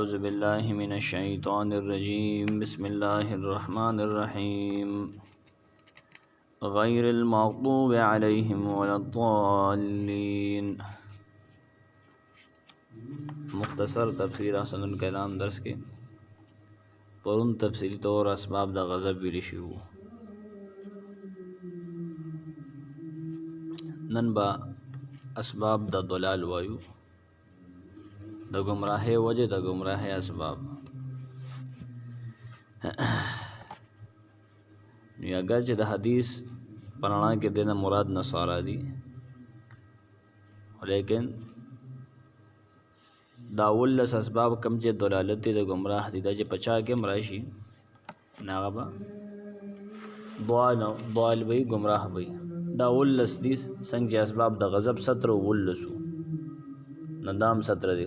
أعوذ بالله من الشيطان الرجيم بسم الله الرحمن الرحيم غير المغضوب عليهم ولا الضالين مختصر تفسیر احسن الکلام درس کې پرون تفصیلی طور اسباب د غضب ویل شو. نن با اسباب د ضلال وایو، د گمراهی وجه، د گمراهی اسباب. نو اگر چې د حدیث پرانا کې دینه مراد نصارا دي، لیکن دا ولس اسباب کم چې دلالت دي د گمراه دي، دا چې پچا کې مراشي ناغبا ضال وي گمراه وي. دا ولس دي څنګه اسباب د غضب 17 ولسو ندام 17 دي.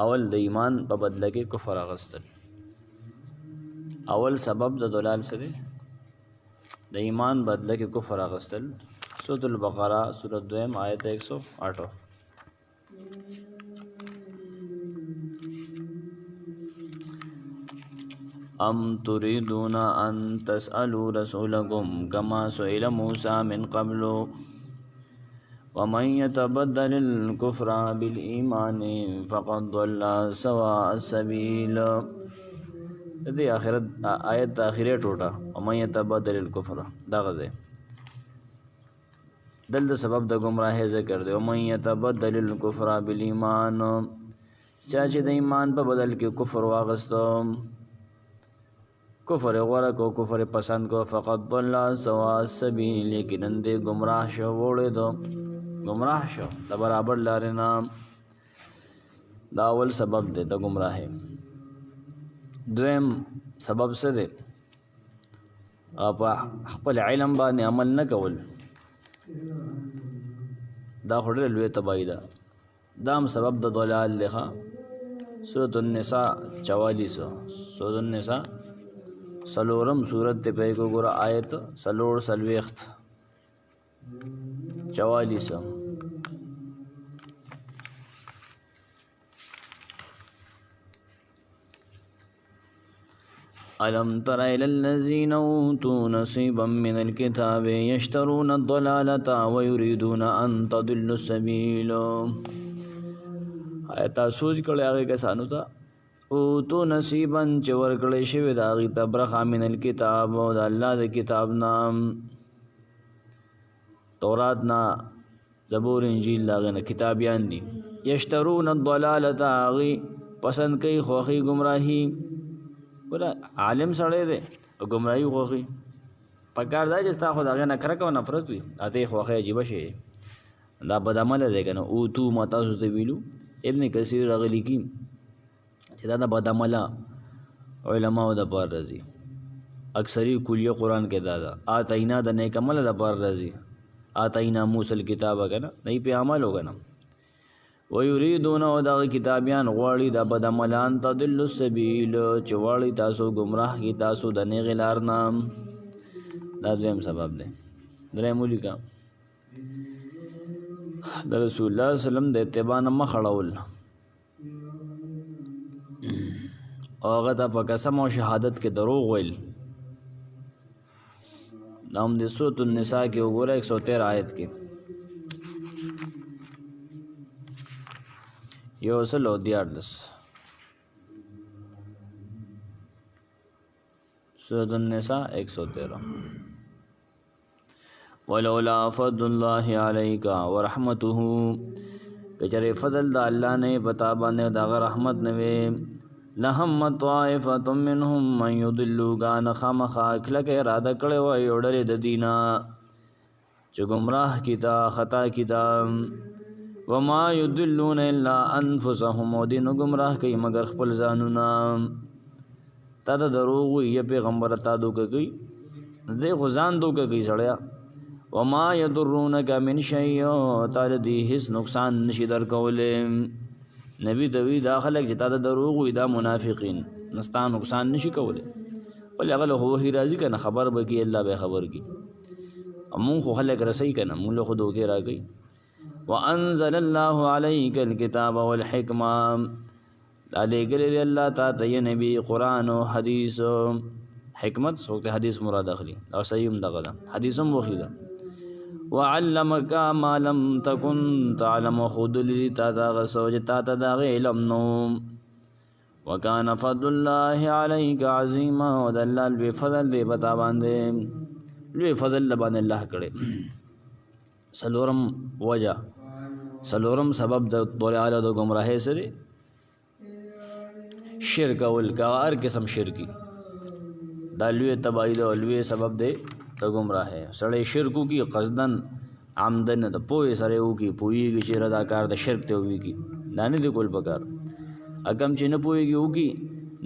اول د ایمان په بدله کې کفر اغستل، اول سبب د دلال سره د ایمان بدله کې کفر اغستل. سورۃ البقرہ سورۃ 2 آیت 108. ام تريدون ان تسألوا رسولكم كما سئل موسى من قبل ومن يتبدل الكفر بالإيمان فقد ضل سواء السبيل. دې آخرت آیت اخیره ټوټه ومن يتبدل الكفر دا غزه دلته سبب د گمراهی ذکر دی. ومن يتبدل الكفر بالإيمان، چا چې د ایمان په بدل کې کفر واغستو، کفر غوړه کو، کفر پسند کو، فقد ضل سواء السبيل، لیکن دې گمراه شو، وړې دو گمراه شو د برابر لارې نام. دا اول سبب دی د گمراهی. دویم سبب څه دی؟ په خپل علم باندې عمل نه کول، دا خو ډېره لویه تباهي ده. دا هم سبب د ضلال دی. سورۃ النساء 44. سورۃ النساء سلورم سورت ته په ګوره آیت سلور سلويخت 44. ألم تر إلى الذين أوتوا نصيبا من الكتاب يشترون الضلالة ويريدون أن تضلوا السبيل. آیت سوچ کړه هغه کسانو ته اوتو نصیبا چې ورکړی شوی د هغې ته برخه من الکتاب، او د الله د کتاب نام، تورات نه، زبور، انجیل، د هغې نه کتابیان دي. یشترون الضلالة، هغې پسند کوي خوښي ګمراهي. ګوره عالم سړی دی او ګمراهي خوښي، پکار دا چې ستا خو د هغې نه کرکه او نفرت وي، اته یې خوښۍ عجیبه شی دا بدعمله دی که نه. اوتو ما تاسو ته ویلو، ابن کثیر هغه لیکي چې دا د بدعمله علماو د پاره راځي. اکثری کلیه قرآن کې دا ده. آتینا د نیک عمله د پاره راځي. آتینا موسی الکتاب کنه نه په عمل وکنه. ويريدون، او دغه کتابیان غواړي د بدعملان تضلوا السبیل، چې غواړي تاسو گمراه کی تاسو د نیغې لار نه. دا دویم سبب دی. درېیم ولیکه د رسول الله وسلم د اتباع نه مخ اړول، او هغه ته په قسم او شهادت کې دروغ ویل. دا هم د سورۃ النساء کې وګوره 113 آیت کې. یو سل او دیارلس سورۃ النساء 113. ولولا فضل الله عليك ورحمته، کچره فضل د الله نه پتا باندې دغه رحمت نه وي، لهم طائفه منهم من يضلوا، غان خامخا کلک اراده کړي وای اورل د دینا چې گمراه کیتا خطا کیتا. وما يضلون الا انفسهم، او دین گمراه کوي مگر خپل ځانونه. تا د دروغ وي پیغمبر تا دوکه کوي، دې خو ځان دوکه کوي سړیا. وما يضرونك من شيء، تعالی دې هیڅ نقصان نشي درکولې. نبی دوی دا خلک چې تا د دروغ وي دا منافقین نستا نقصان نشي کولې. ولې هغه له وحی راځي کنه خبر به کی، الله به خبر کی. امون خو خلک رسي کنه، مونږ له خو دوکه راګي. وانزل الله عليك الكتاب والحکمه، دا لېږلی دی الله تا ته یې نبي قرآن او حدیث حکمت څوک ته حدیث مراد اخلي او صحیح هم دغه ده حدیث هم وښي ده وعلمک ما لم تکن تعلم ښودلی تا ته هغه څه چې تا ته د هغې علم نه وکان فضل الله علیک عظیما او د الله لوی فضل دی په تا باندې لوی فضل د باندې الله کړی څلورم وجه څلورم سبب د ضلال د ګمراهۍ سره شرک اول کا هر قسم شرکی دا لوی تباہی دا لوی سبب دی د ګمراهۍ سړی شرکو کی قصدن عمدن د پوهې سره وکړي پوهېږي چې دا کار د شرک ته وکړي دا نه دی کول پکار اکم چې نه پوهېږي وکړي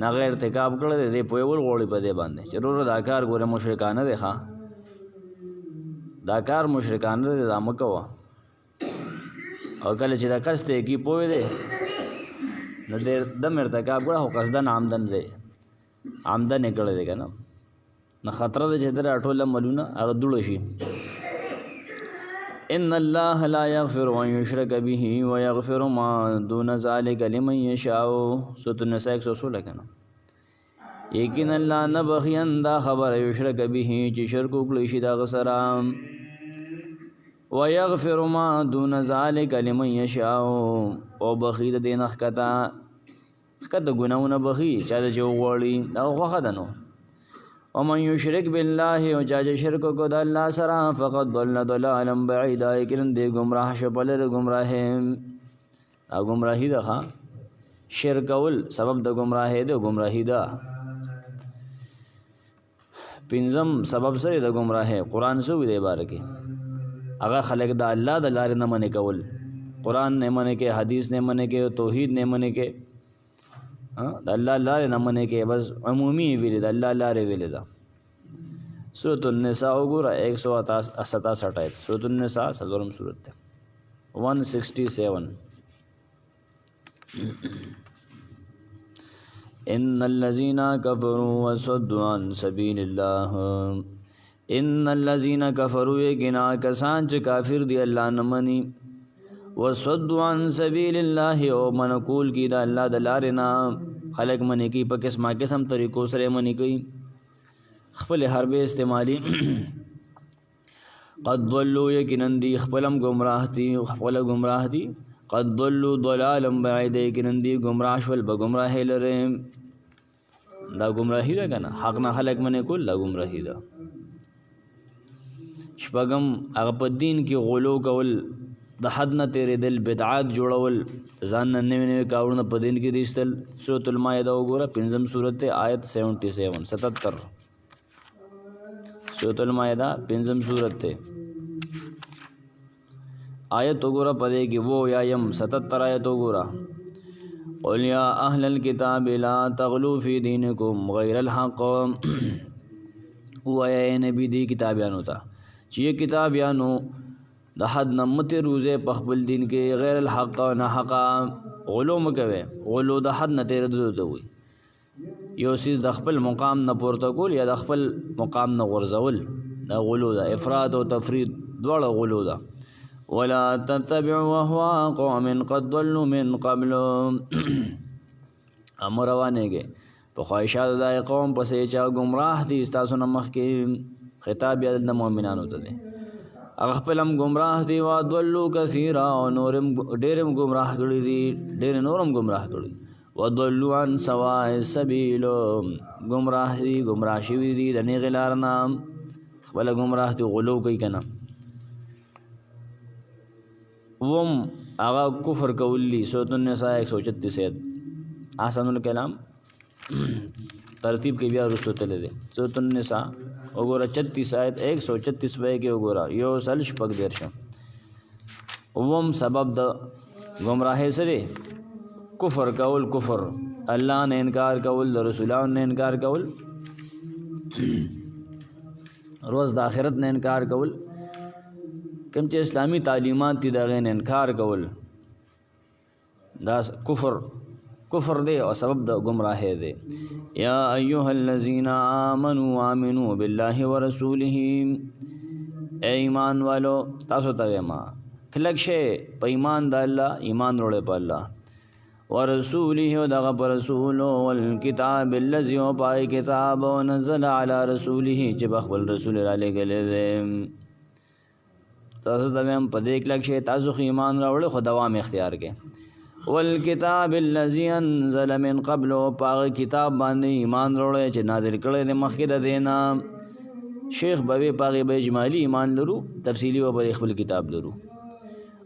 نه غیر ارتکاب کړی دی دی پوهول غواړي په دې باندې چې وروره دا کار ګوره مشرکانه دی ښه دا کار مشرکانه دی دا مه کوه او کله چې دا کس ته کې پوه دی نو دم ارتکاب کړه خو قصدن عمدن دی عمدن یې کړی دی که نه نه خطره ده چې دره ټول عملونه هغه دوړه شي ان الله لا یغفر ان یشرک به ویغفر ما دون ذلک لمن یشاء سورۃ النساء 116 که نه یقینا الله نه بخین دا خبره یشرک به چې شرک وکړي شي دغه سره ويغفر ما دون ذلك لمن يشاء او بخي د دین ښکته ګناونه بخي چا د جو غوړي دا خوخه ده نو ومن يشرك بالله او چا چې شرک کو د الله سره فقد ضل ضلالا بعيدا کړي دې گمراه شپل گمراه او گمراهي ده شرک اول سبب د گمراهي ده گمراهي ده پنځم سبب سره د گمراهي قران سو دې باره کې هغه خلق د الله د لارې نه منې کول قرآن نه منې کې حدیث نه منې کې توحید نه منې کې د الله لارې نه منې کې بس عمومي ویلې د الله لارې ویلې ده سورۃ النساء وګوره 167 آیت سورۃ النساء څلورم سورۃ ده 167 ان الذين كفروا وصدوا عن سبيل الله ان الذين كفروا یقینا کسان چې کافر دی الله نه مني وصدوا عن سبيل الله او منقول کی دا الله د لارې نه خلق منی کی په قسم طریقو سره منی کوي خپل حربه استعمالي قد ضلوا یقینا دی خپلم گمراه دي قد ضلوا ضلالا بعيدا یقینا دی گمراه شول به گمراهی لره دا گمراهی ده کنه حق نه خلق منی کول دا گمراهی ده شپږم هغه په دین کې غلو کول د حد نه تېرېدل بدعات جوړول ځان نه نوي کارونه په دین کې ایستل سورۃ المائده وګوره پنځم سورت آیت 77 سورۃ المائده پنځم سورت آیت وګوره پدې کې وو یایم 77 آیت وګوره قل یا اهل الكتاب لا تغلوا في دينكم غير الحق وای نبی دی کتابیانو ته چې کتابیانو د حد نه مت روزه په خپل دین کې غیر الحق نه حق غلو مکوي غلو د حد نه تیر دوته وي یو سیز د خپل مقام نه پورته کول یا د خپل مقام نه غرزول دا غلو دا افراط او تفرید دواړه غلو دا ولا تتبعوا اهواء قوم قد ضلوا من قبل امر روانهږي په خواهشات د قوم پسې چا گمراه دي تاسو نه مخکې خطاب یې د مؤمنانو ته دی هغه خپلم گمراه دي وا ضلوا كثيرا او نورم ډېرم گمراه کړي دي ډېر نورم گمراه کړي وضلوا عن سواء السبيل گمراه دي گمراه شوي دي د نه غلار نام خپل گمراه دي غلو کوي کنه وم هغه کفر کولی سورۃ النساء 136 احسن الکلام ترتیب کې بیا رسو تل دي سورۃ النساء وګوره 36 آیت 136 به کې وګوره یو سل شپږ درشه وم سبب د گمراهۍ سره کفر کول کفر الله نه انکار کول د رسولانو نه انکار کول روز د آخرت نه انکار کول کوم چې اسلامی تعلیمات دي دغه نه انکار کول دا کفر دی او سبب د گمراهۍ دی یا ایها الذین آمنوا آمنوا بالله ورسوله ای ایمان والو تاسو ته ما کلک شه په ایمان د الله ایمان وروړي په الله ورسوله او دغه پر رسول والکتاب الذي وپای کتاب ونزل على رسوله چې بخبل رسول را لګلې تاسو ته هم په دې کلک شي تاسو ایمان راوړل خو دوام اختیار کې والکتاب الذي انزل من قبل پاغه کتاب باندې ایمان وروړي چې نازل کړي د مخکې د دینا شیخ بوي پاغه به اجمالی ایمان لرو تفصیلی او به خپل کتاب لرو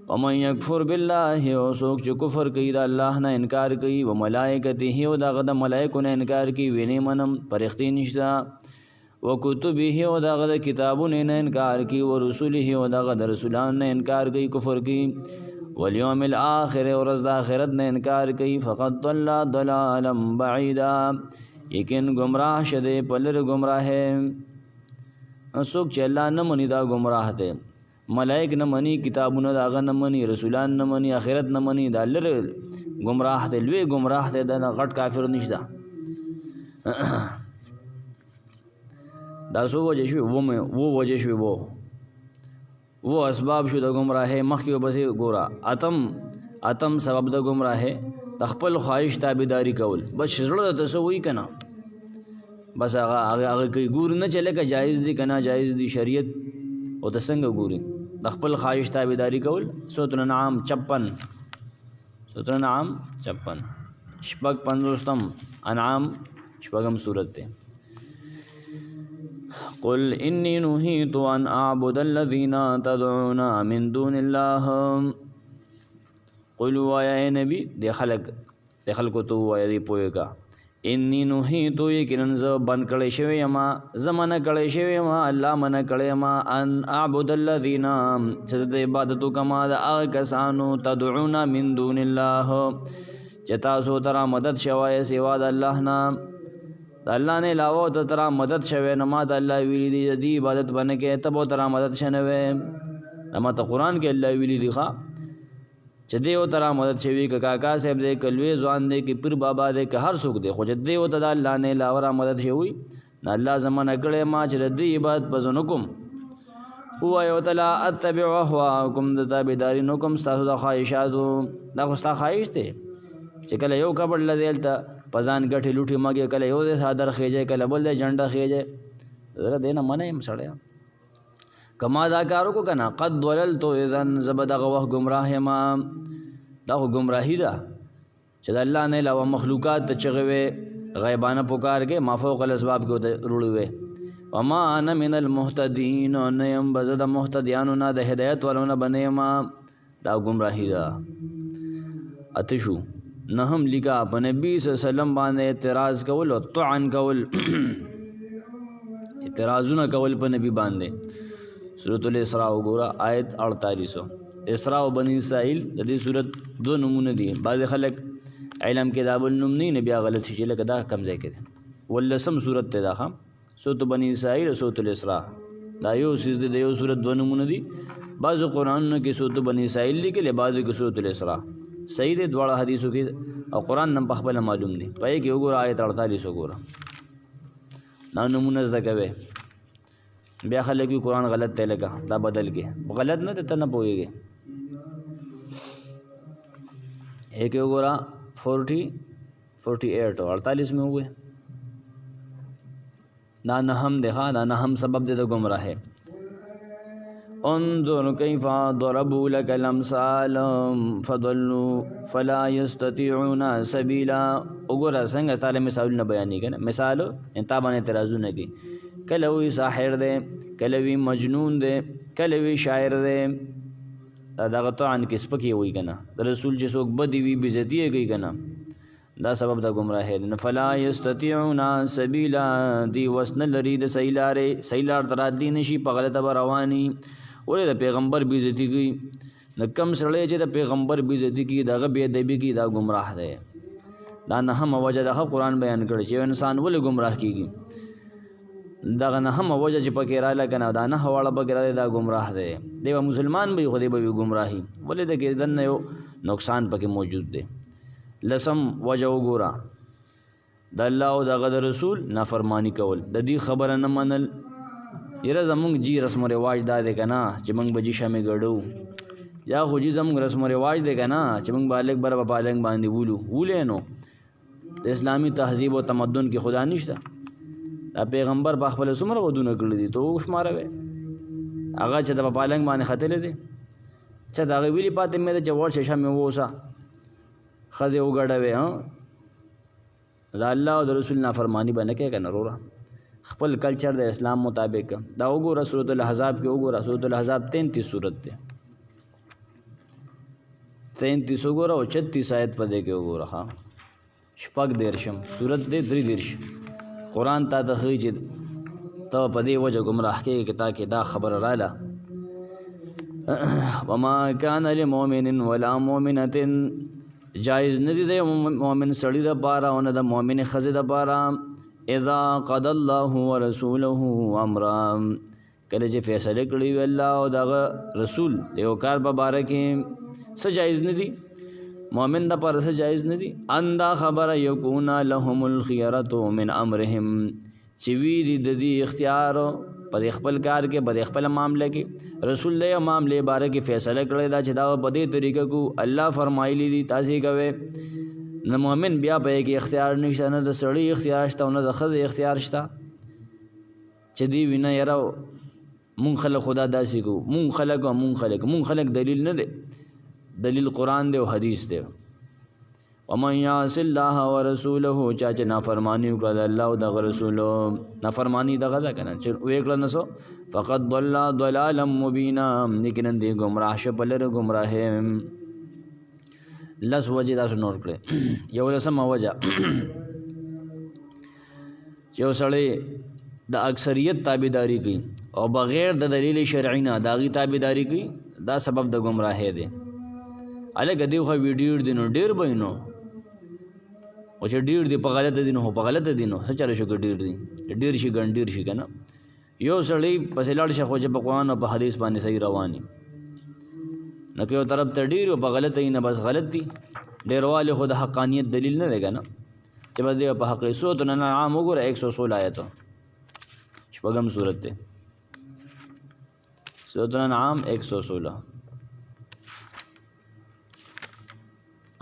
ومن یکفر بالله او څوک چې کفر کوي د الله نه انکار کوي او ملائکته او دغه د ملائکو نه انکار کوي ویني منم پرختی نشته وکتبه او دغه د کتابونو نه انکار کوي او رسوله او دغه د رسولانو نه انکار کوي کفر کوي والیوم الاخر او ورځ د آخرت نه انکار کوي فقط ضل ضلالا بعیدا یقین گمراه شده پلر گمراه څوک چې الله نه مني دا گمراه دی ملائک نه مني کتابونه داغه نه مني رسولان نه مني آخرت نه مني دا لر گمراه دی لوی گمراه دی دا غټ کافر نشته دا سو وجه شو وو وجه شو وہ اسباب شو د گمراهه مخکې وبسې ګورا اتم سبب د گمراهه د خپل خواهش تابعداري کول بس زړه ته څه وی کنه بس هغه کوي ګور نه چلے که جایز دي کنه جایز دي شریعت او د څنګه ګوري د خپل خواهش تابعداري کول سورۃ الانعام 56 شپږ 50 انعام شپږم سورۃ ده قل انی نهیت ان اعبد الذین تدعون من دون الله قل یا نبی د خلق تو یا دی پویګه انی نهیت یقینا ز بن کړي شوی ما زمانه کړي شوی ما الله من کړي ما ان اعبد الذین چې د عبادت کما د هغه کسانو تدعون من دون الله چې تاسو تر مدد شوای سوا د الله نه الله نه علاوه ته تر مدد شوه نه ما ته الله ویلی دی عبادت باندې کې ته به تر مدد شنوي اما ته قران کې الله ویلی دی ښا چې دی او تر مدد شوی ک کاکا صاحب دې کلوي ځوان دې کې پیر بابا دې که هر څوک دې خو چې دی او ته الله نه علاوه مدد شوی نه الله زمانه کړي ما چې دی عبادت پزنکم هو یو تعالی اتبع اهواکم د تابعداري نو کوم تاسو د خواهشاتو دا خو تاسو خواهش ته چې کله یو کبړ لدیلته پزان غټي لوټي مګي کله یو دې صادر خېجه کله بل دې جنډه خېجه زره دینه منه يم سړیا کما دا کارو کو کنه قد وللت اذن زبد غوه گمراه ما دا گمراهی ده چې الله نه علاوه مخلوقات ته چغوي غیبانه پکار کې مافوق الاسباب کې روړوي وما انا من المهتدين ان يم بزد مهتديان نه د هدایت ولونه بنې ما دا گمراهی ده اتشو نهم لگا په نبی صلی الله علیه وسلم باندې اعتراض کول او طعن کول اعتراضونه کول په نبی باندې سورۃ الاسراء وګوره آیت 48 اسراء او بنی اسرائیل د دې سورۃ دو نمونه دي بعض خلک علم کې دا بل نوم نه نبی غلط شي لکه دا کم ځای کې ولسم سورۃ ته دا خام سورۃ بنی اسرائیل سورۃ الاسراء دا یو سیز د یو سورۃ دو نمونه دي بعض قرآن کې سورۃ بنی اسرائیل لیکل بعض کې سورۃ الاسراء صحیح دي دواړه حدیثو کې او قرآن نم په خپل معلوم دي پای کې وګوره آیت 48 وګوره دا نمونه ذکروي بیا خلک یو قرآن غلط ته لګا دا بدل کې غلط نه ته نه پويږي एक وګوره 48 او 48 में हुए دا نهم ده دا نهم سبب د گمراه انظر كيف ضربوا لك الامثال فضلوا فلا يستطيعون سبيلا وګوره څنګه تعالی مثالونه بیانې کنه مثال انت باندې اعتراضونه کوي کله وی ساحر ده کله وی مجنون ده کله وی شاعر ده دا غطعن کې سپکی وی کنه رسول چې څوک بدی وی بیزتی کوي کنه دا سبب د گمراهی ده فلا يستطيعون سبيلا دی وسن لري د سیلار ترادلی نشي په غلطه رواني ولې د پیغمبر بیزتی کوي نو کم سړی چې د پیغمبر بیزتی کوي دغه بے ادبی کوي دا گمراه دی دا نه هم وجه د قرآن بیان کړی چې انسان ولې گمراه کیږي دغه نه هم وجه چې پکې را لکنه دا نه حواله بګره دا گمراه دی دی مسلمان به خو دی به گمراهي ولې د کې دنه یو نقصان پکې موجود دی لسم وجه وګورا د الله او د رسول نافرمانی کول د دې خبره نه منل یره زمونږ جی رسم و رواج دا دی کنه چې موږ به جی شمه ګړو یا خو چې زموږ رسم و رواج دی که نه چې موږ بالغ بره په پالنګ باندې ولې نو د اسلامي تهذیب او تمدن کې خدا نشته. دا پیغمبر په خپل څومره ودونه کړي دي ته وشماروې هغه چې د په پالنګ باندې ختلی دی چې د هغې ویلي پاتې مې ده چې ور شیشه مې ووسه ښځې وګډوې د الله او د رسول نافرماني به نه کوې که نه وروره خپل کلچر د اسلام مطابق دا وګوره سورة الاحزاب کې وګوره سورة الاحزاب 33 صورت دی 33 وګوره او 36 آیت په دې کې وګوره ښه شپږ دیرشم صورت دی 33 قرآن تا ته ښایي چې ته په دې وجه ګمراه کېږې چې تا کې دا خبره راله وما کان لمؤمن ولا مؤمنة جایز نه دی د مؤمن سړي دپاره او نه د مؤمن ښځې دپاره اذا قضى الله ورسوله امرا کله چې فیصله کړي وي الله او دغه رسول د یو کار په باره کې څه جایز نه دي مؤمن دپاره څه جایز نه دي ان دا خبره یکون لهم الخیرة من امرهم چې وي دي د دې اختیار په خپل کار کې په خپل معامله کې رسول د یو معاملې باره کې فیصله کړی دا چې دا په دې طریقه کو الله فرمایلی دي تاسې کوئ نه مؤمن بیا په کې اختیار نشته نه د سړي اختیار شته او نه د ښځې اختیار شته چې دی وینه یاره مونږ خلک خدا داسې کوو مونږ خلک دلیل نه دی دلیل قرآن دی او حدیث دی ومن یعص الله ورسوله چا چې نافرمانی وکړه د الله او دغه رسولو نافرمانی دغه ده که نه چې ویې کړه نسو فقط ضل ضلالا مبینا یقینا دی ګمراه شه په لرې ګمراهۍ لس وجې تاسو نوٹ کړئ یو لسمه وجه چې یو سړی د اکثریت تابعداري کوي او بغیر د دلیل شرعي نه د هغې تابعداري کوي دا سبب د ګمراهۍ دی هلکه دی خو ډېر دی نو ډېر به وي نو او چې ډېر دی په غلطه دی نو خو په غلطه دی نو څه چله شو که ډېر دی ډېر شي ګڼ ډېر شي که نه یو سړی پسې لاړ شه خو چې په قرآن او په حدیث باندې صحیح روان وي نه که یو طرف ته ډېر او په غلطه وي نه بس غلط دي ډېروالی خو د حقانیت دلیل نه دی که نه چې بس دی په حق سورة الانعام وګوره 116 آیت شپږم صورت دی سورة الانعام 116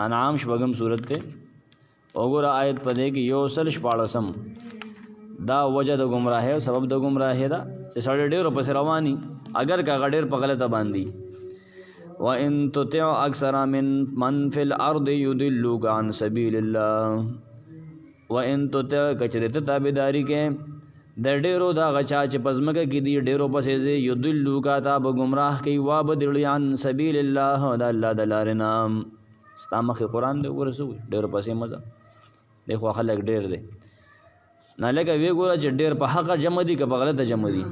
انعام شپږم صورت دی وګوره آیت په دې کې 114 دا وجه د ګمراهۍ او سبب د ګمراهۍ ده چې سړی ډېرو پسې رواني اگر که هغه ډېر په غلطه باندې وَإِن تُطِعْ أَكْثَرَ مِن فِي الْأَرْضِ يُضِلُّوكَ عَنْ سَبِيلِ اللَّهِ وَإِن تُطِعْ کچې ته تابعداري کې د ډېرو د هغه چا چې په ځمکه کې دي ډېرو پسې ځې يُضِلُّوکَ تا به ګمراه کوي وابدړي عن سبیل الله د الله د لارې نه ستا مخې قرآن دی وګوره څه وایي ډېرو پسې مزه دی خو خلک ډېر دی نه لکه ویې ګوره چې ډېر په حقه جمع دي که په غلطه جمع دي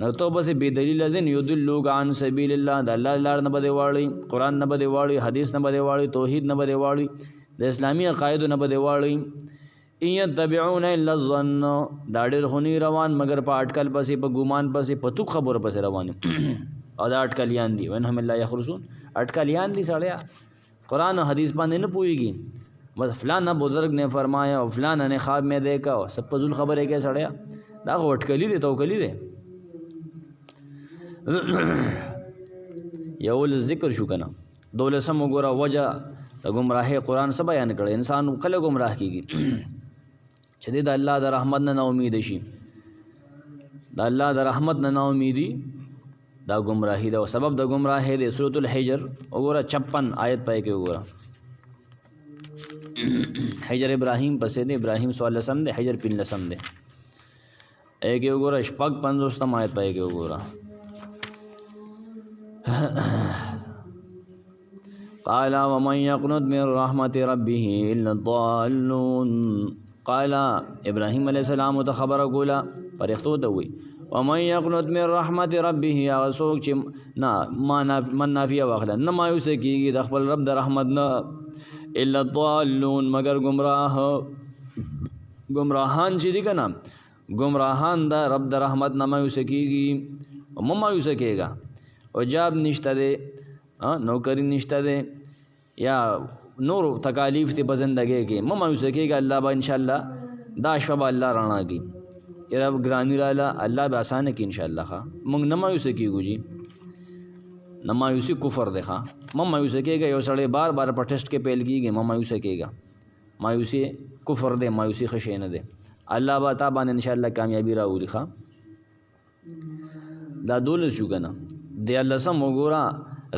نو تو بس بې دلیله ځین یضلوک عن سبیل الله د الله لار نه به دې واړوي قرآن نه به دې واړوي حدیث نه به دې واړوي توحید نه به دې واړوي د اسلامي عقایدو نه به دې واړوي ان یتبعون الا الظن دا ډېر خو نه روان مګر په اټکل پسې په ګمان پسې په توک خبرو پسې روان او دا اټکلیان دي وانهم لا یخرسون اټکلیان دي سړیا قرآن و حدیث باندې نه پوهېږي بس فلانا بزرگ نے فرمایا اور فلانا نے خواب میں دیکھا اور سب فضول خبر ہے کیا سڑیا دا خو اټکلی دی توکلی دی یو ذکر شو کنه دولسم وګوره وجه د ګمراهۍ قرآن څه بیان کړی انسان کله ګمراه کېږي چې دی د الله د رحمت نه امید شي د الله د رحمت نه امیدي دا ګمراهي ده او سبب د ګمراهۍ دی سورة الحجر وګوره 56 آیت پای کې وګوره حجر ابراهیم پسې دی ابراهیم 14 دی حجر 15 دی ایک وګوره شپږ 50 آیت پای کې وګوره قال ومن يقنط من رحمة ربه إلا الضالون قال ابراهيم عليه السلام خبر کولا پرختو ته وي ومن يقنط من رحمة ربه اسوک چې نه من نافیه واخله نه مایوس کیږي د خپل رب د رحمت نه الا الضالون مگر گمراهان چې دي کنه گمراهان د رب د رحمت نه مایوس کیږي او مایوس کیږي او جاب نشته دی نوکری نشته دی یا نور تکالیف دی په زندګۍ کې مایوس کیږي الله به انشاءالله دا شپه به الله رڼا کړي رب ګرانی راله الله به اسانه کړي انشاءالله ښه موږ نه مایوس کیږو جی نه مایوسی کفر دی ښه مه مایوسه کېږه یو سړی بار بار په ټیسټ کې پیل کېږي مه مایوسه کېږه مایوسی کفر دی مایوسی ښه شی نه دی الله به تا باندې انشاءالله کامیابي راولي ښه دا 12 شو که نه 13 وګوره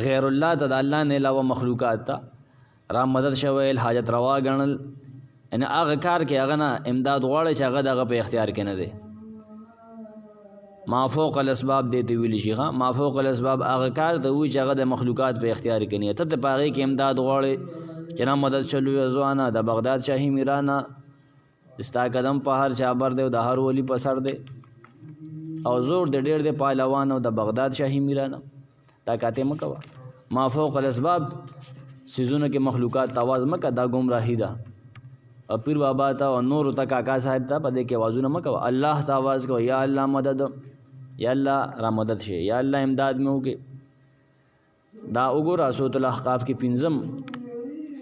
غیر الله ته د الله نه علاوه مخلوقات ته را مدد شویل حاجت روا ګڼل یعنې هغه کار کې هغه نه امداد غواړي چې هغه دغه په اختیار کې نه دی ما فوق الاسباب دیته ویلی شي ښه ما فوق الاسباب هغه کار ته وایي چې هغه د مخلوقات په اختیار کې نه ته په هغې کې امداد غواړي چې نه مدد چلوي ځوانه د بغداد شاهي میرانه ستا قدم په هر چا بر دی او د هر ولی په سر دی او زور د ډېر د پهلوان او د بغداد شاهي میرانه دا کاته مه کوه ما فوق الاسباب سیزونه کې مخلوقات تاواز مکه دا گمراهي ده او پیر بابا ته او نور ته کاکا صاحب ته په دې کې آوازونه مه کوه الله ته آواز کوه یا الله مدد یا الله را مدد شي یا الله امداد مې وکړي دا وګوره سورۃ الاحقاف کې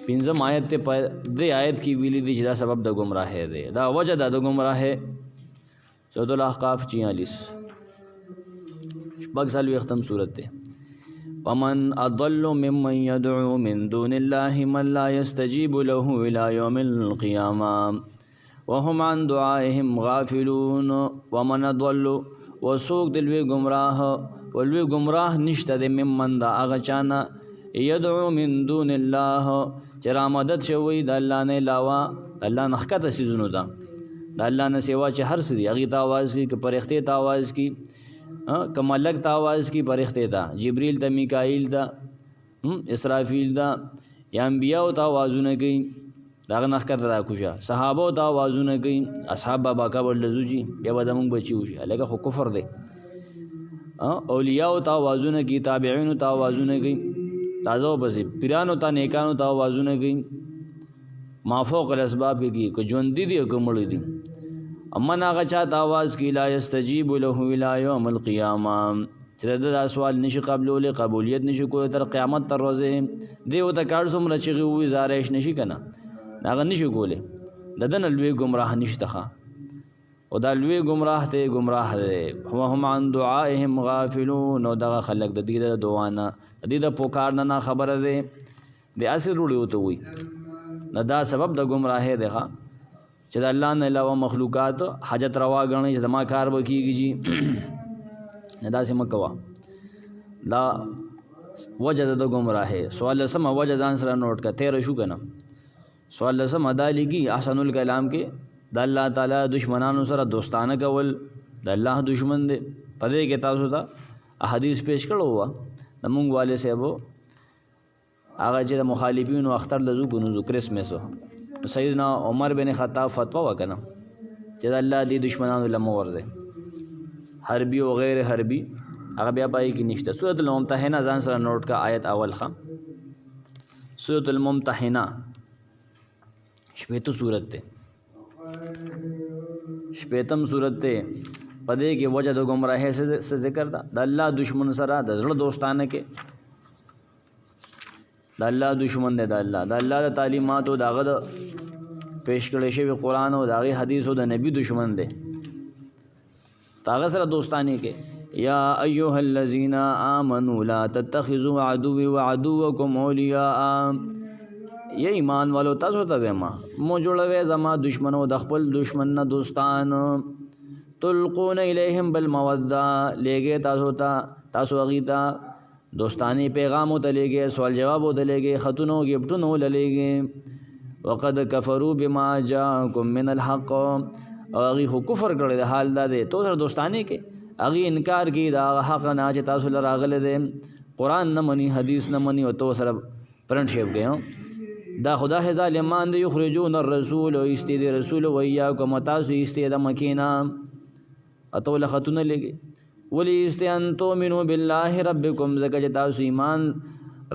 پنځم آیت ته په دې آیت کې ویلي دي چې دا سبب د گمراهۍ دی دا وجه ده د گمراهۍ سورۃ الاحقاف 46 شپږ څلوېښتم سورت دی ومن اضل ممن يدعو من دون الله من لا يستجيب له الى يوم القيامه وهم عن دعائهم غافلون ومن اضل وسوق دلوي گمراه ولوي گمراه نشته د ممن دا هغه چانه يدعو من دون الله چې را مدد شوی د الله نه علاوه الله نه ښکته څیزونو ده د الله نه سوا چې هر څه دي هغې ته آواز کړي که فرښتې ته آواز کړي که ملک ته آواز کړي فرښتې ته جبریل ته میکائیل ته اسرافیل ته یا انبیاو ته آوازونه کوي د هغه نه ښکته راکوشه صحابو ته آوازونه کوي اصحاب بابا قبر له ځو جي بیا به زمونږ بچي وشي هلکه خو کفر دی اولیاو ته آوازونه کوي تابعینو ته آوازونه کوي تازه پسې پیرانو ته نیکانو ته آوازونه کوي ما فوق الاسباب کې کوي که ژوندي دي او که مړي دي امن هغه چا ته آواز کوي لا یستجیب له الی یوم القیامه چې د دا سوال نشي قبلولی قبولیت نشي کولی تر قیامت تر ورځې دی ورته کاړ څومره چغې ووایي زارایش نشي که نه هغه نشي کولی د ده نه لوی ګمراه نشته ښه او دا لوی گمراه ته گمراه دی وهم عن دعائهم غافلون او دغه خلک د دې د دعا نه د دې د پکار نه خبره دی د اصل روړي وته وي نه دا سبب د گمراهۍ دی ښه چې د الله نه علاوه مخلوقات حاجت روا ګڼي چې زما کار به کېږي جي نه داسې مه کوه دا وجه د گمراهۍ 14 وجه ځان سره نوټ کړه 13 شو که نه 14 دا لیکي احسن الکلام کې د الله تعالی دشمنانو سره دوستانه کول د الله دشمن دی په دې کې تاسو ته احادیث پیش کړو وه د مونږ والد صاحبو هغه چې د مخالفینو اختر لزو ګنوزو کرسمسو سیدنا عمر بن خطاب فتوا وکړه چې د الله دې دشمنانو له مه ورځئ حربي او غیر حربي هغه بیا پای کې نشته سورۃ الممتحنه ځان سره نوٹ کا آیت اول ښه سورۃ الممتحنه شپېته سورت دی شپېتم صورت ته پدې کې وجه د گمراهۍ سے ذکر ده د الله دشمن سره د زړه دوستانه کې د الله دشمن دی د الله د تعلیماتو د هغه د پیش کړی شوي قرآن او د هغې حدیثو د نبی دشمن دی هغه سره دوستانه کې یا ایها الذین آمنوا لا تتخذوا عدوی وعدوکم اولیاء یا ایمان والو تاسو ته وایم مو جوړوي زما دشمنو د خپل دشمن نه دوستان تلقون الیهم بالموده لګي تاسو هغې ته دوستانی پیغام ته لګي سوال جواب ته لګي خطونو گفټونو لګي وقد کفروا بما جاءکم من الحق او هغې خو کفر کړی د حال دا دی تو سره دوستانی کې هغې انکار کوي د حق نه چې تاسو له راغلی دی قرآن نه مني حدیث نه مني او تو سره فرنټ شیپ کوي دا خدا ظالمان دی یخرجون الرسول او ایستی دی رسول و ایاکم تاسو ایستی د مکینا اتو لختونه لګي ولی ایستی ان تؤمنو بالله ربکم زکه چې تاسو ایمان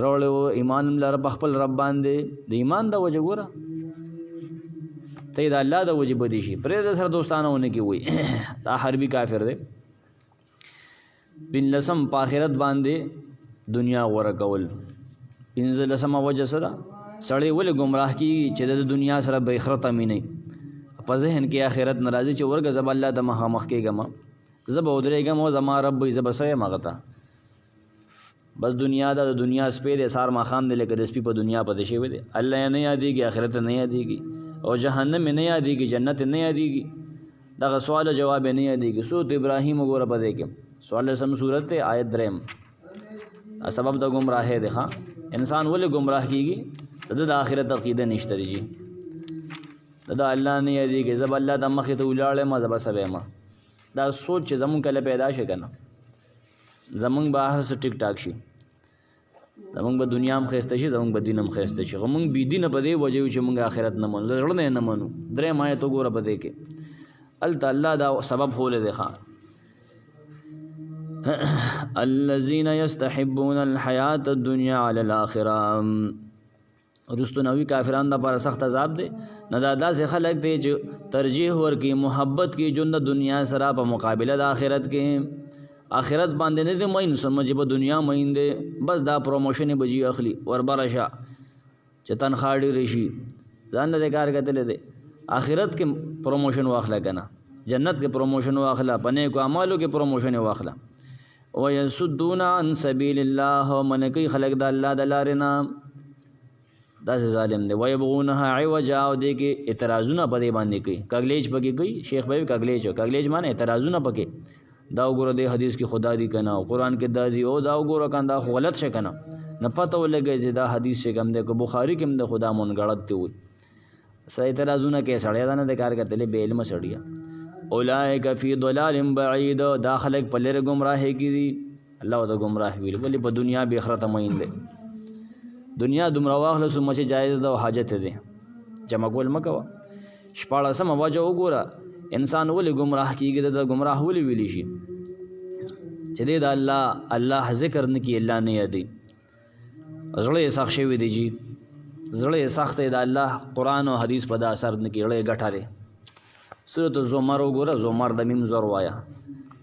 راوړو ایمان لر خپل رب باندې د ایمان د وجه ګوره ته د الله د وجه بدی شي پرې د سره دوستانه ونه کی وي دا حربي کافر دی بن لسم په آخرت باندې دنیا غوره کول 15 وجه سره سړی ولې گمراه کیږي چې د دنیا سره به آخرت امینه په ذهن کې آخرت ناراضي چې ورګه زب الله د مخامخ کېږم زب ودرېږم او زما رب زب سوی مغه ته بس دنیا دا د دنیا سپی دی سار ماښام دی لکه د سپي په دنیا پتې شوی دی الله یې نه یادېږي آخرت نه یادېږي او جهنم یې نه یادېږي جنت یې نه یادېږي دغه سوال جواب یې نه یادېږي سورت ابراهیم وګوره په دې کې سوال سم صورت دی آیت 3 سبب د ګمراهۍ دی ښه انسان ولې ګمراه کېږي د آخرت عقیده نشته دی جی دا الله نه یادېږي زه به الله ته مخې ته ولاړ یم زه به څه به یم دا سوچ چې زمونږ کله پیدا شي که نه زمونږ به هر څه ټیک ټاک شي زمونږ به دنیا هم ښایسته شي زمونږ به دین هم ښایسته شي خو مونږ بېدینه په دې وجه یو چې مونږ آخرت نه منو زړه نه یې نه منو درېیم آیت وګوره په دې کې هلته الله دا سبب ښولی دی ښه الذین یستحبون الحیات الدنیا علی الاخره رستو نوی کافران دا پارا سخت عذاب دی نه دا داسې خلک دی چې ترجیح ورکړي محبت کې ژوند د دنیا سره په مقابله د آخرت کې آخرت باندې نه دی مین سمجھ په دنیا مین دی بس دا پروموشن بجی اخلي وربره شه چې تنخواه ډېرې شي ځان له کار کتلی دی آخرت کې پروموشن واخله که نه جنت کې پروموشن واخله په نیکو اعمالو کې پروموشن واخله ویصدون عن سبیل الله من کوي خلک د الله د لارې نه داسې ظالم دی ویبغونها عوجا او دې کې اعتراضونه په دې باندې کوي کګلیچ پکې کوي شیخ بھائی کګلیچ معنی اعتراضونه پکې دا وګوره دې حدیث کې خدا دی کنه او قرآن کې دا دی او دا وګوره کنه دا غلط شي کنه نه پته ولګي چې دا حدیث چې کوم دی که بخاري کې هم د خدا مون غلط دی وي صحیح اعتراضونه کې سړی دا نه د کار کتلی بې علمه سړی اولئک فی ضلال بعید دا خلک په لرې ګمراهۍ کې دي الله ورته ګمراه ویل ولې په دنیا بې آخرته مین دی دنیا دومره واخله څومره چې جایز ده او حاجت دی جمع کول مه کوه شپاړسمه وجه وګوره انسان ولې ګمراه کېږي د ګمراه ولې ویلی شي چې دی د الله ذکر نه کړي الله نه یادوي زړه یې سخت شوی دی جی زړه یې سخت دی د الله قرآن او حدیث په دا اثر نه کړي زړه یې ګټه دی سورت زمر وګوره زمر د میم زور وایه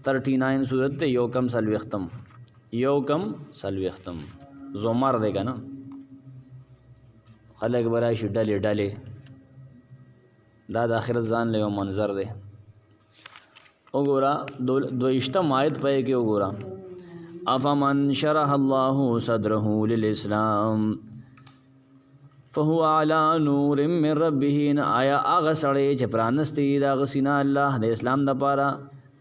39 سورت دی یو کم څلوېښتم زمر دی که نه خلک به راشي ډلې دا د آخرت ځان له یو منظر دی وګوره 22 آیت پای کې وګوره افمن شرح الله صدره للاسلام فهو على نور من ربه آیا هغه سړی چې پرانستی د هغه سینه الله د اسلام دپاره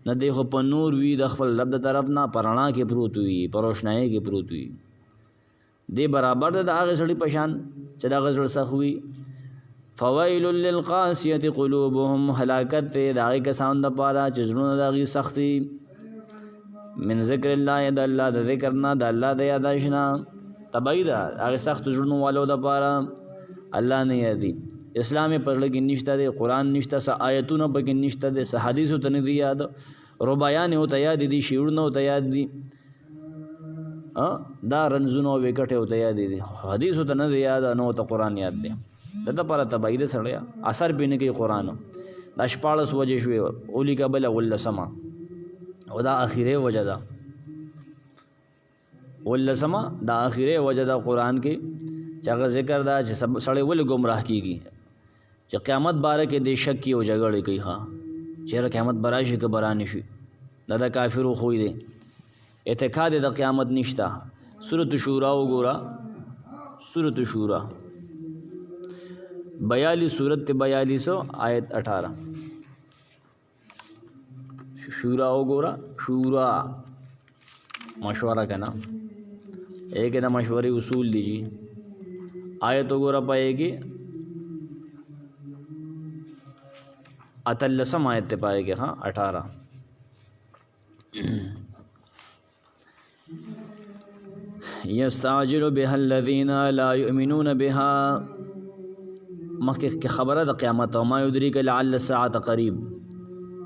نه دی خو په نور وي د خپل رب د طرف نه په رڼا کې پروت وي په روښنایۍ کې پروت وي دی برابر ده د هغې سړي په شان چې د هغه زړه سخت وي فویل للقاسیة قلوبهم هلاکت دی د هغې کسانو دپاره چې زړونه د هغې سخت دي من ذکر الله د الله د ذکر نه د الله د یاداش نه تبعی ده هغې سخت زړونو والو دپاره الله نه یادي اسلام یې په زړه کې نشته دی قرآن نشته څه آیتونه پکې نشته دی څه حدیثو ته نه دي یاد ربایان ورته یاد دي شعرونه ورته یاد دي دا رنځونه او وکټې ورته یاد دي حدیثو ته نه دی یاد نه ورته قرآن یاد دی د دپاره تبعی ده سړی اثر پې نه کوي قرآن دا 14 وجې شوې اولیکه بله 19 او دا آخرې وجه ده 19 دا آخرې وجه ده قرآن کې چې هغه ذکر ده چې سړی ولې ګمراه کېږي چې قیامت باره کې دې شک کې او جګړې کوي ښه چېرې قیامت به راشي که به رانشي دا د کافرو خوی دی اعتقاد د قیامت نشته سورة شورا وګوره سورة شورا 42 سورت 42 آیت 18 شورا وګوره شورا مشوره کنا ایک د مشورې اصول دی جی آیت وګوره پائے کې اتلسم آیت ته پائے کې ها 18 یستعجل بها الذین لا یؤمنون بها مخکې خبره د قیامت او ما یدریک لعل الساعه قریب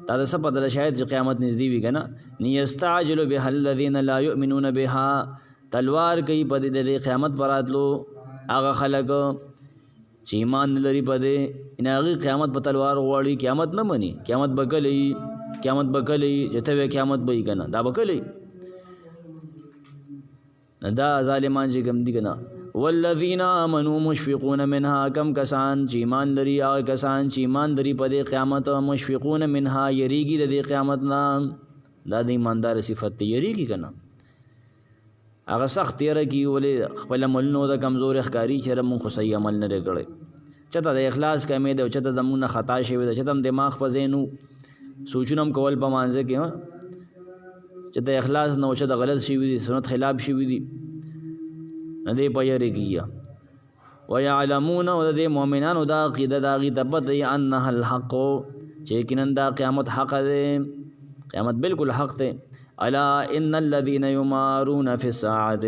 دا د څه پته شاید چې قیامت نږدې وي که نه یستعجل بها الذین لا یؤمنون بها تلوار کوي په دې قیامت پر راتلو هغه خلک چې ایمان نه لري په دې هغې قیامت په تلوار غواړي قیامت نه مني قیامت به کله چې ته وایې قیامت به وي که نه دا به کله دا ظالمان چې کوم دي که نه والذین آمنوا مشفقون منها کم کسان چې ایمان لري هغه کسان چې ایمان لري په دې قیامت مشفقون منها یریږي د دې قیامت نه دا د ایماندار صفت دی یریږي که نه هغه سخت تیره کی ولې خپل عملونو د کمزور ښکاری چې موږ خو صحیح عمل نه کړی چته د اخلاص کمې ده چته زمونه خطا شوی ده چته دماغ په زینو سوچونم کول په مانځه کې چې د اخلاص نه چې د غلط شوی دي سنت خلاف شوی دي نه دی په یری کیه ويعلمون ود مؤمنان دا عقیده دا غي تبت انها الحق چې کینن دا قیامت حق ده قیامت بالکل حق ده الا ان الذين يمارون في الساعه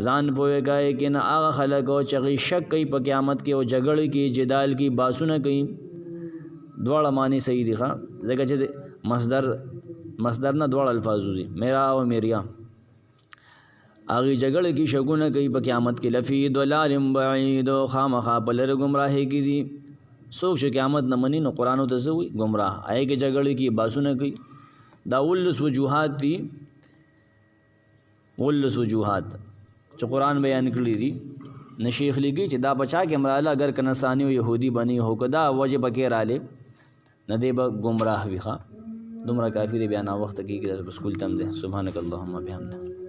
ځان پوهیږي کې نه هغه خلک او چې شک کوي په قیامت کې او جګړه کې جدال کې باسونه کوي دواړه معنی صحیح دي ښا ځکه چې مصدر نه دواړه الفاظ دي میرا او میریا هغه جګړه کې شګونه کوي په قیامت کې لفی ضلال بعید او خامخا بلر گمراهي کې دي څوک چې قیامت نه مني نو قران ته زوي گمراه آی کې جګړه کې باسونه کوي دا ولس وجوهات دي ولس وجوهات چې قرآن بیان کړی دي نشیخ لګي چې دا بچا کې مراله اگر کنسانی او يهودي بني هو کدا وجه بکې رااله نه دی به گمراه وي ښا دومره کافر بیان وخت کې د سکول تم ده سبحانك اللهم وبحمدك